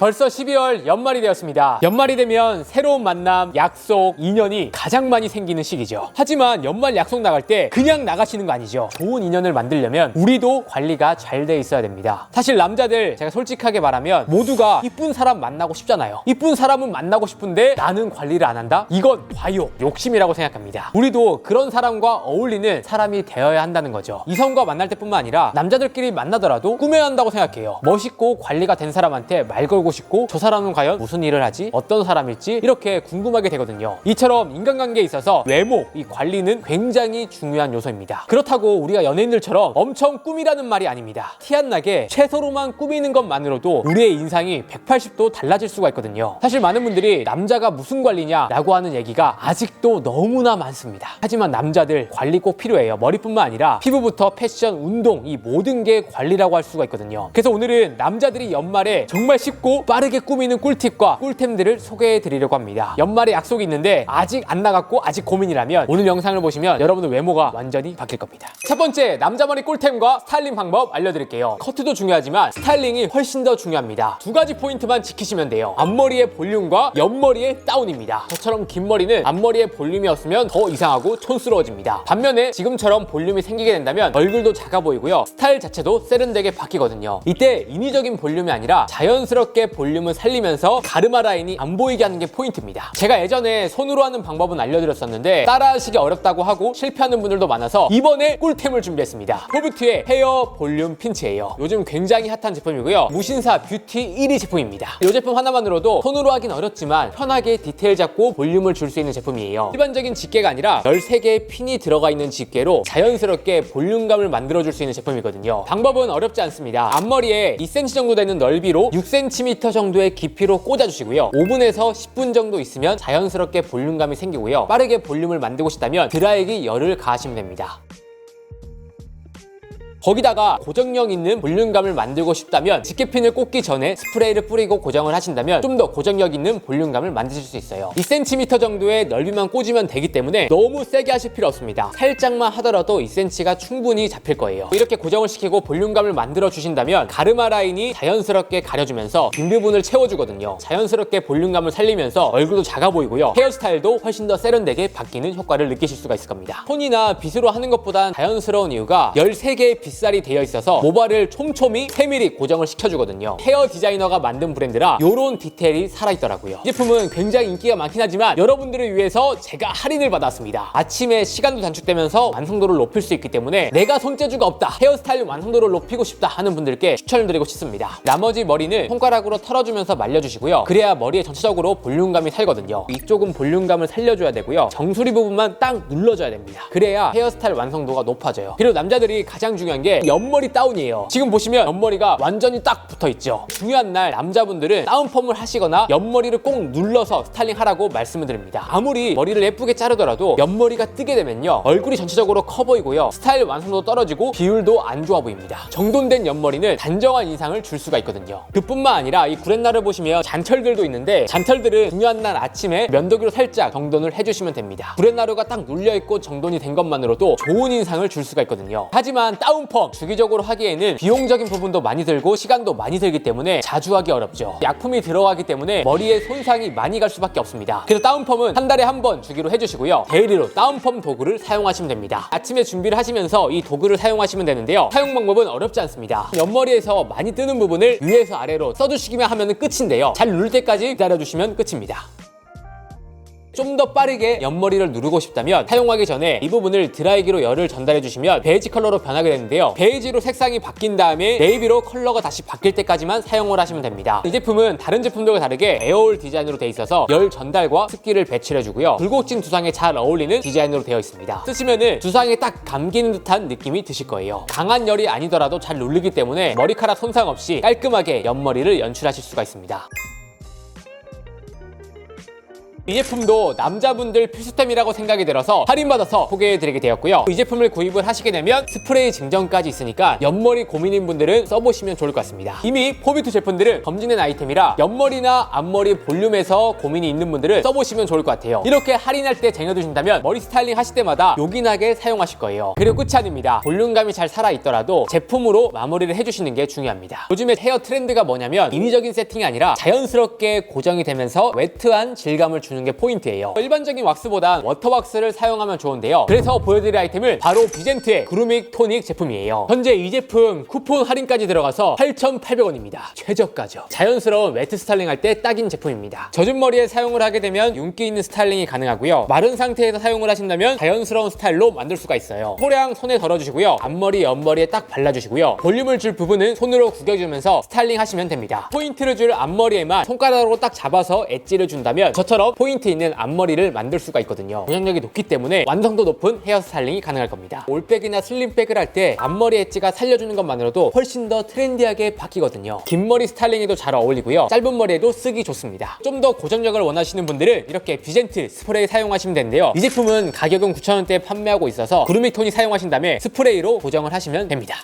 벌써 12월 연말이 되었습니다. 연말이 되면 새로운 만남, 약속, 인연이 가장 많이 생기는 시기죠. 하지만 연말 약속 나갈 때 그냥 나가시는 거 아니죠. 좋은 인연을 만들려면 우리도 관리가 잘 돼 있어야 됩니다. 사실 남자들 제가 솔직하게 말하면 모두가 이쁜 사람 만나고 싶잖아요. 이쁜 사람은 만나고 싶은데 나는 관리를 안 한다? 이건 과욕, 욕심이라고 생각합니다. 우리도 그런 사람과 어울리는 사람이 되어야 한다는 거죠. 이성과 만날 때뿐만 아니라 남자들끼리 만나더라도 꾸며야 한다고 생각해요. 멋있고 관리가 된 사람한테 말 걸고 싶고 저 사람은 과연 무슨 일을 하지? 어떤 사람일지 이렇게 궁금하게 되거든요. 이처럼 인간관계에 있어서 외모, 이 관리는 굉장히 중요한 요소입니다. 그렇다고 우리가 연예인들처럼 엄청 꾸미라는 말이 아닙니다. 티 안 나게 최소로만 꾸미는 것만으로도 우리의 인상이 180도 달라질 수가 있거든요. 사실 많은 분들이 남자가 무슨 관리냐라고 하는 얘기가 아직도 너무나 많습니다. 하지만 남자들 관리 꼭 필요해요. 머리뿐만 아니라 피부부터 패션, 운동 이 모든 게 관리라고 할 수가 있거든요. 그래서 오늘은 남자들이 연말에 정말 쉽고 빠르게 꾸미는 꿀팁과 꿀템들을 소개해 드리려고 합니다. 연말에 약속이 있는데 아직 안 나갔고 아직 고민이라면 오늘 영상을 보시면 여러분의 외모가 완전히 바뀔 겁니다. 첫 번째, 남자 머리 꿀템과 스타일링 방법 알려드릴게요. 커트도 중요하지만 스타일링이 훨씬 더 중요합니다. 두 가지 포인트만 지키시면 돼요. 앞머리의 볼륨과 옆머리의 다운입니다. 저처럼 긴 머리는 앞머리에 볼륨이 없으면 더 이상하고 촌스러워집니다. 반면에 지금처럼 볼륨이 생기게 된다면 얼굴도 작아 보이고요. 스타일 자체도 세련되게 바뀌거든요. 이때 인위적인 볼륨이 아니라 자연스럽게 볼륨을 살리면서 가르마 라인이 안 보이게 하는 게 포인트입니다. 제가 예전에 손으로 하는 방법은 알려드렸었는데 따라하시기 어렵다고 하고 실패하는 분들도 많아서 이번에 꿀템을 준비했습니다. 포브트의 헤어 볼륨 핀치예요. 요즘 굉장히 핫한 제품이고요. 무신사 뷰티 1위 제품입니다. 이 제품 하나만으로도 손으로 하긴 어렵지만 편하게 디테일 잡고 볼륨을 줄 수 있는 제품이에요. 일반적인 집게가 아니라 13개의 핀이 들어가 있는 집게로 자연스럽게 볼륨감을 만들어줄 수 있는 제품이거든요. 방법은 어렵지 않습니다. 앞머리에 2cm 정도 되는 넓이로 6cm 정도의 깊이로 꽂아주시고요. 5분에서 10분 정도 있으면 자연스럽게 볼륨감이 생기고요. 빠르게 볼륨을 만들고 싶다면 드라이기 열을 가하시면 됩니다. 거기다가 고정력 있는 볼륨감을 만들고 싶다면 집게핀을 꽂기 전에 스프레이를 뿌리고 고정을 하신다면 좀 더 고정력 있는 볼륨감을 만드실 수 있어요. 2cm 정도의 넓이만 꽂으면 되기 때문에 너무 세게 하실 필요 없습니다. 살짝만 하더라도 2cm가 충분히 잡힐 거예요. 이렇게 고정을 시키고 볼륨감을 만들어 주신다면 가르마 라인이 자연스럽게 가려주면서 빈 부분을 채워주거든요. 자연스럽게 볼륨감을 살리면서 얼굴도 작아 보이고요. 헤어스타일도 훨씬 더 세련되게 바뀌는 효과를 느끼실 수가 있을 겁니다. 톤이나 빗으로 하는 것보단 자연스러운 이유가 13개의 빗살이 되어 있어서 모발을 촘촘히 3mm 고정을 시켜주거든요. 헤어 디자이너가 만든 브랜드라 이런 디테일이 살아있더라고요. 이 제품은 굉장히 인기가 많긴 하지만 여러분들을 위해서 제가 할인을 받았습니다. 아침에 시간도 단축되면서 완성도를 높일 수 있기 때문에 내가 손재주가 없다, 헤어스타일 완성도를 높이고 싶다 하는 분들께 추천을 드리고 싶습니다. 나머지 머리는 손가락으로 털어주면서 말려주시고요. 그래야 머리에 전체적으로 볼륨감이 살거든요. 이쪽은 볼륨감을 살려줘야 되고요. 정수리 부분만 딱 눌러줘야 됩니다. 그래야 헤어스타일 완성도가 높아져요. 그리고 남자들이 가장 중요한 게 옆머리 다운이에요. 지금 보시면 옆머리가 완전히 딱 붙어있죠. 중요한 날 남자분들은 다운펌을 하시거나 옆머리를 꼭 눌러서 스타일링 하라고 말씀을 드립니다. 아무리 머리를 예쁘게 자르더라도 옆머리가 뜨게 되면요, 얼굴이 전체적으로 커 보이고요, 스타일 완성도 떨어지고 비율도 안 좋아 보입니다. 정돈된 옆머리는 단정한 인상을 줄 수가 있거든요. 그뿐만 아니라 이 구렛나루 보시면 잔털들도 있는데 잔털들은 중요한 날 아침에 면도기로 살짝 정돈을 해주시면 됩니다. 구렛나루가 딱 눌려있고 정돈이 된 것만으로도 좋은 인상을 줄 수가 있거든요. 하지만 다운펌 주기적으로 하기에는 비용적인 부분도 많이 들고 시간도 많이 들기 때문에 자주 하기 어렵죠. 약품이 들어가기 때문에 머리에 손상이 많이 갈 수밖에 없습니다. 그래서 다운펌은 한 달에 한 번 주기로 해주시고요. 데일리로 다운펌 도구를 사용하시면 됩니다. 아침에 준비를 하시면서 이 도구를 사용하시면 되는데요. 사용 방법은 어렵지 않습니다. 옆머리에서 많이 뜨는 부분을 위에서 아래로 써주시기만 하면 끝인데요. 잘 누를 때까지 기다려주시면 끝입니다. 좀 더 빠르게 옆머리를 누르고 싶다면 사용하기 전에 이 부분을 드라이기로 열을 전달해 주시면 베이지 컬러로 변하게 되는데요. 베이지로 색상이 바뀐 다음에 네이비로 컬러가 다시 바뀔 때까지만 사용을 하시면 됩니다. 이 제품은 다른 제품들과 다르게 에어홀 디자인으로 되어 있어서 열 전달과 습기를 배출해 주고요. 굴곡진 두상에 잘 어울리는 디자인으로 되어 있습니다. 쓰시면은 두상에 딱 감기는 듯한 느낌이 드실 거예요. 강한 열이 아니더라도 잘 눌리기 때문에 머리카락 손상 없이 깔끔하게 옆머리를 연출하실 수가 있습니다. 이 제품도 남자분들 필수템이라고 생각이 들어서 할인받아서 소개해드리게 되었고요. 이 제품을 구입을 하시게 되면 스프레이 증정까지 있으니까 옆머리 고민인 분들은 써보시면 좋을 것 같습니다. 이미 포비투 제품들은 검증된 아이템이라 옆머리나 앞머리 볼륨에서 고민이 있는 분들은 써보시면 좋을 것 같아요. 이렇게 할인할 때 쟁여두신다면 머리 스타일링 하실 때마다 요긴하게 사용하실 거예요. 그리고 끝이 아닙니다. 볼륨감이 잘 살아있더라도 제품으로 마무리를 해주시는 게 중요합니다. 요즘에 헤어 트렌드가 뭐냐면 인위적인 세팅이 아니라 자연스럽게 고정이 되면서 웨트한 질감을 주는 게 포인트예요. 일반적인 왁스보단 워터왁스를 사용하면 좋은데요. 그래서 보여드릴 아이템은 바로 비젠트의 그루믹 토닉 제품이에요. 현재 이 제품 쿠폰 할인까지 들어가서 8,800원입니다. 최저가죠. 자연스러운 웨트 스타일링 할 때 딱인 제품입니다. 젖은 머리에 사용을 하게 되면 윤기 있는 스타일링이 가능하고요. 마른 상태에서 사용을 하신다면 자연스러운 스타일로 만들 수가 있어요. 소량 손에 덜어주시고요. 앞머리, 옆머리에 딱 발라주시고요. 볼륨을 줄 부분은 손으로 구겨주면서 스타일링 하시면 됩니다. 포인트를 줄 앞머리에만 손가락으로 딱 잡아서 엣지를 준다면 저처럼 포인트 있는 앞머리를 만들 수가 있거든요. 고정력이 높기 때문에 완성도 높은 헤어 스타일링이 가능할 겁니다. 올백이나 슬림백을 할 때 앞머리 엣지가 살려주는 것만으로도 훨씬 더 트렌디하게 바뀌거든요. 긴 머리 스타일링에도 잘 어울리고요. 짧은 머리에도 쓰기 좋습니다. 좀 더 고정력을 원하시는 분들은 이렇게 비젠트 스프레이 사용하시면 되는데요. 이 제품은 가격은 9,000원대에 판매하고 있어서 그루믹 톤이 사용하신 다음에 스프레이로 고정을 하시면 됩니다.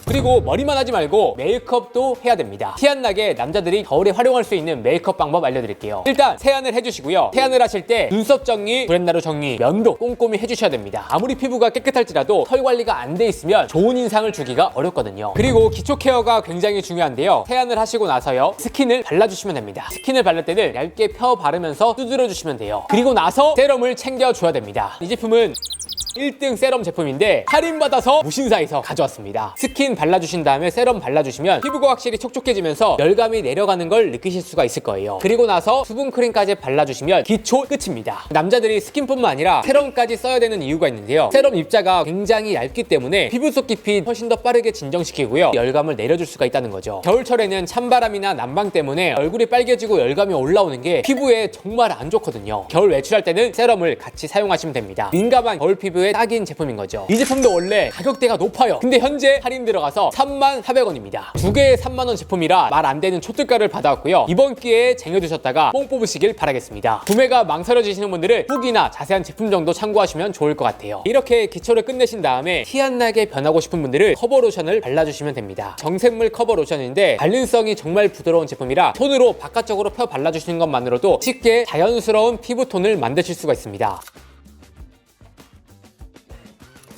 그리고 머리만 하지 말고 메이크업도 해야 됩니다. 티 안 나게 남자들이 겨울에 활용할 수 있는 메이크업 방법 알려드릴게요. 일단 세안을 해주시고요. 세안을 하실 때 눈썹 정리, 브랜나루 정리, 면도 꼼꼼히 해주셔야 됩니다. 아무리 피부가 깨끗할지라도 털 관리가 안 돼 있으면 좋은 인상을 주기가 어렵거든요. 그리고 기초 케어가 굉장히 중요한데요. 세안을 하시고 나서요, 스킨을 발라주시면 됩니다. 스킨을 바를 때는 얇게 펴 바르면서 두드려주시면 돼요. 그리고 나서 세럼을 챙겨줘야 됩니다. 이 제품은 1등 세럼 제품인데 할인받아서 무신사에서 가져왔습니다. 스킨 발라주신 다음에 세럼 발라주시면 피부가 확실히 촉촉해지면서 열감이 내려가는 걸 느끼실 수가 있을 거예요. 그리고 나서 수분크림까지 발라주시면 기초 끝입니다. 남자들이 스킨뿐만 아니라 세럼까지 써야 되는 이유가 있는데요. 세럼 입자가 굉장히 얇기 때문에 피부 속 깊이 훨씬 더 빠르게 진정시키고요. 열감을 내려줄 수가 있다는 거죠. 겨울철에는 찬바람이나 난방 때문에 얼굴이 빨개지고 열감이 올라오는 게 피부에 정말 안 좋거든요. 겨울 외출할 때는 세럼을 같이 사용하시면 됩니다. 민감한 겨울 피부에 딱인 제품인 거죠. 이 제품도 원래 가격대가 높아요. 근데 현재 할인 들어가서 34,000원입니다. 두 개에 3만원 제품이라 말 안 되는 초특가를 받아왔고요. 이번 기회에 쟁여두셨다가 뽕 뽑으시길 바라겠습니다. 구매가 망설여지시는 분들은 후기나 자세한 제품 정도 참고하시면 좋을 것 같아요. 이렇게 기초를 끝내신 다음에 티 안 나게 변하고 싶은 분들은 커버 로션을 발라주시면 됩니다. 정샘물 커버 로션인데 발림성이 정말 부드러운 제품이라 손으로 바깥쪽으로 펴 발라주시는 것만으로도 쉽게 자연스러운 피부톤을 만드실 수가 있습니다.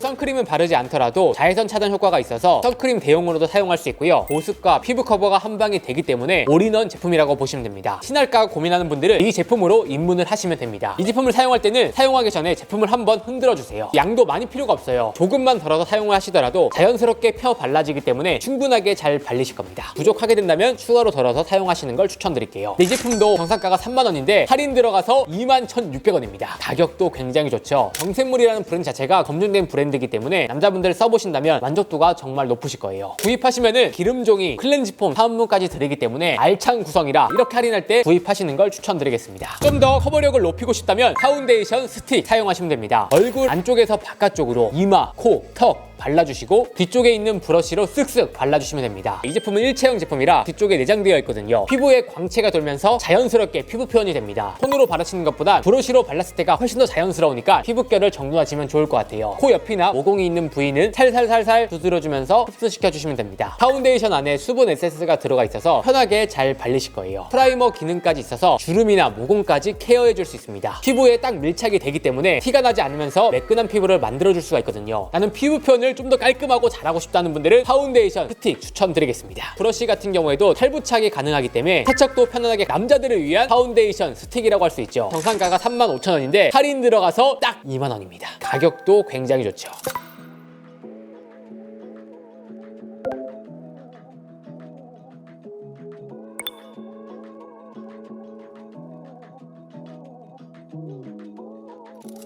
선크림은 바르지 않더라도 자외선 차단 효과가 있어서 선크림 대용으로도 사용할 수 있고요. 보습과 피부 커버가 한 방에 되기 때문에 올인원 제품이라고 보시면 됩니다. 신할까 고민하는 분들은 이 제품으로 입문을 하시면 됩니다. 이 제품을 사용할 때는 사용하기 전에 제품을 한번 흔들어 주세요. 양도 많이 필요가 없어요. 조금만 덜어서 사용을 하시더라도 자연스럽게 펴 발라지기 때문에 충분하게 잘 발리실 겁니다. 부족하게 된다면 추가로 덜어서 사용하시는 걸 추천드릴게요. 이 제품도 정상가가 3만원인데 할인 들어가서 21,600원입니다. 가격도 굉장히 좋죠. 정샘물이라는 브랜드 자체가 검증된 브랜드이기 때문에 남자분들 써보신다면 만족도가 정말 높으실 거예요. 구입하시면은 기름종이, 클렌지폼, 사은품까지 드리기 때문에 알찬 구성이라 이렇게 할인할 때 구입하시는 걸 추천드리겠습니다. 좀 더 커버력을 높이고 싶다면 파운데이션 스틱 사용하시면 됩니다. 얼굴 안쪽에서 바깥쪽으로 이마, 코, 턱 발라주시고 뒤쪽에 있는 브러쉬로 쓱쓱 발라주시면 됩니다. 이 제품은 일체형 제품이라 뒤쪽에 내장되어 있거든요. 피부에 광채가 돌면서 자연스럽게 피부 표현이 됩니다. 손으로 바르시는 것보다 브러쉬로 발랐을 때가 훨씬 더 자연스러우니까 피부결을 정돈하시면 좋을 것 같아요. 코 옆이나 모공이 있는 부위는 살살살살 두드려주면서 흡수시켜주시면 됩니다. 파운데이션 안에 수분 에센스가 들어가 있어서 편하게 잘 발리실 거예요. 프라이머 기능까지 있어서 주름이나 모공까지 케어해줄 수 있습니다. 피부에 딱 밀착이 되기 때문에 티가 나지 않으면서 매끈한 피부를 만들어줄 수가 있거든요. 나는 피부 표현을 좀 더 깔끔하고 잘하고 싶다는 분들은 파운데이션 스틱 추천드리겠습니다. 브러쉬 같은 경우에도 탈부착이 가능하기 때문에 세척도 편안하게 남자들을 위한 파운데이션 스틱이라고 할 수 있죠. 정상가가 35,000원인데 할인 들어가서 딱 2만원입니다. 가격도 굉장히 좋죠.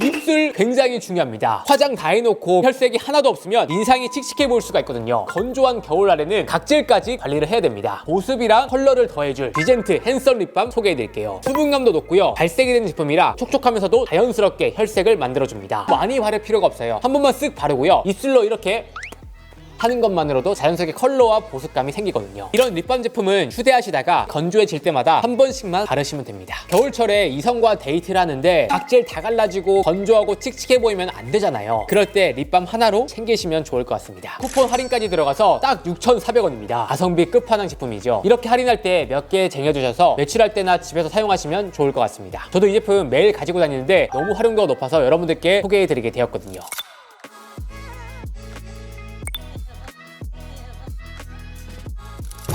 입술 굉장히 중요합니다. 화장 다 해놓고 혈색이 하나도 없으면 인상이 칙칙해 보일 수가 있거든요. 건조한 겨울날에는 각질까지 관리를 해야 됩니다. 보습이랑 컬러를 더해줄 비젠트 핸섬 립밤 소개해드릴게요. 수분감도 높고요. 발색이 되는 제품이라 촉촉하면서도 자연스럽게 혈색을 만들어줍니다. 많이 바를 필요가 없어요. 한 번만 쓱 바르고요. 입술로 이렇게 하는 것만으로도 자연스럽게 컬러와 보습감이 생기거든요. 이런 립밤 제품은 휴대하시다가 건조해질 때마다 한 번씩만 바르시면 됩니다. 겨울철에 이성과 데이트를 하는데 각질 다 갈라지고 건조하고 칙칙해 보이면 안 되잖아요. 그럴 때 립밤 하나로 챙기시면 좋을 것 같습니다. 쿠폰 할인까지 들어가서 딱 6,400원입니다. 가성비 끝판왕 제품이죠. 이렇게 할인할 때 몇 개 쟁여두셔서 외출할 때나 집에서 사용하시면 좋을 것 같습니다. 저도 이 제품 매일 가지고 다니는데 너무 활용도가 높아서 여러분들께 소개해드리게 되었거든요.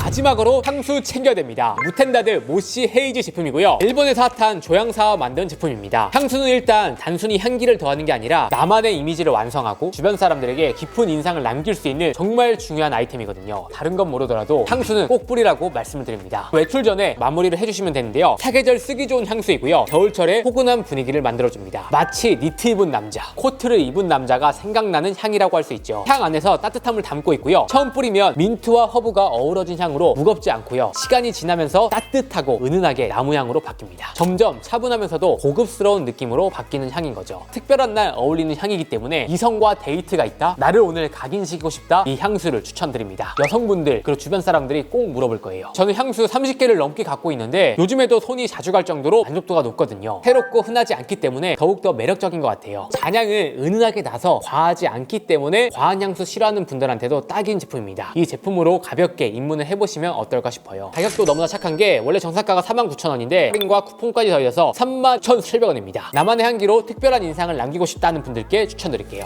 마지막으로 향수 챙겨야 됩니다. 무텐다드 모시 헤이즈 제품이고요. 일본에서 핫한 조향사와 만든 제품입니다. 향수는 일단 단순히 향기를 더하는 게 아니라 나만의 이미지를 완성하고 주변 사람들에게 깊은 인상을 남길 수 있는 정말 중요한 아이템이거든요. 다른 건 모르더라도 향수는 꼭 뿌리라고 말씀을 드립니다. 외출 전에 마무리를 해주시면 되는데요. 사계절 쓰기 좋은 향수이고요. 겨울철에 포근한 분위기를 만들어줍니다. 마치 니트 입은 남자, 코트를 입은 남자가 생각나는 향이라고 할 수 있죠. 향 안에서 따뜻함을 담고 있고요. 처음 뿌리면 민트와 허브가 어우러진 향으로 무겁지 않고요. 시간이 지나면서 따뜻하고 은은하게 나무향으로 바뀝니다. 점점 차분하면서도 고급스러운 느낌으로 바뀌는 향인 거죠. 특별한 날 어울리는 향이기 때문에 이성과 데이트가 있다? 나를 오늘 각인시키고 싶다? 이 향수를 추천드립니다. 여성분들 그리고 주변 사람들이 꼭 물어볼 거예요. 저는 향수 30개를 넘게 갖고 있는데 요즘에도 손이 자주 갈 정도로 만족도가 높거든요. 새롭고 흔하지 않기 때문에 더욱더 매력적인 것 같아요. 잔향을 은은하게 나서 과하지 않기 때문에 과한 향수 싫어하는 분들한테도 딱인 제품입니다. 이 제품으로 가볍게 입문을 해보시면 어떨까 싶어요. 가격도 너무나 착한 게 원래 정사가가 49,000원인데 할인과 쿠폰까지 더해서 31,700원입니다. 나만의 향기로 특별한 인상을 남기고 싶다는 분들께 추천드릴게요.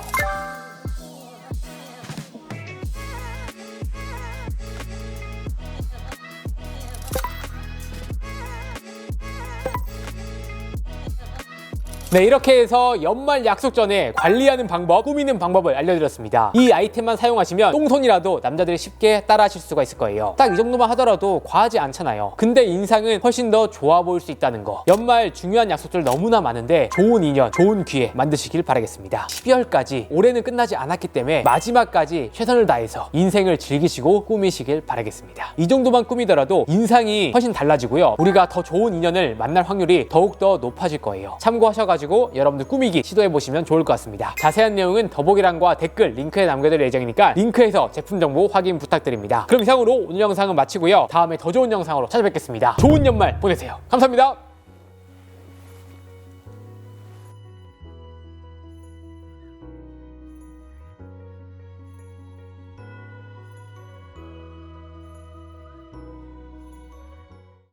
네, 이렇게 해서 연말 약속 전에 관리하는 방법, 꾸미는 방법을 알려드렸습니다. 이 아이템만 사용하시면 똥손이라도 남자들이 쉽게 따라하실 수가 있을 거예요. 딱 이 정도만 하더라도 과하지 않잖아요. 근데 인상은 훨씬 더 좋아 보일 수 있다는 거. 연말 중요한 약속들 너무나 많은데 좋은 인연, 좋은 기회 만드시길 바라겠습니다. 12월까지 올해는 끝나지 않았기 때문에 마지막까지 최선을 다해서 인생을 즐기시고 꾸미시길 바라겠습니다. 이 정도만 꾸미더라도 인상이 훨씬 달라지고요. 우리가 더 좋은 인연을 만날 확률이 더욱더 높아질 거예요. 참고하셔가지고 여러분들 꾸미기 시도해보시면 좋을 것 같습니다. 자세한 내용은 더보기란과 댓글 링크에 남겨드릴 예정이니까 링크에서 제품 정보 확인 부탁드립니다. 그럼 이상으로 오늘 영상은 마치고요. 다음에 더 좋은 영상으로 찾아뵙겠습니다. 좋은 연말 보내세요. 감사합니다.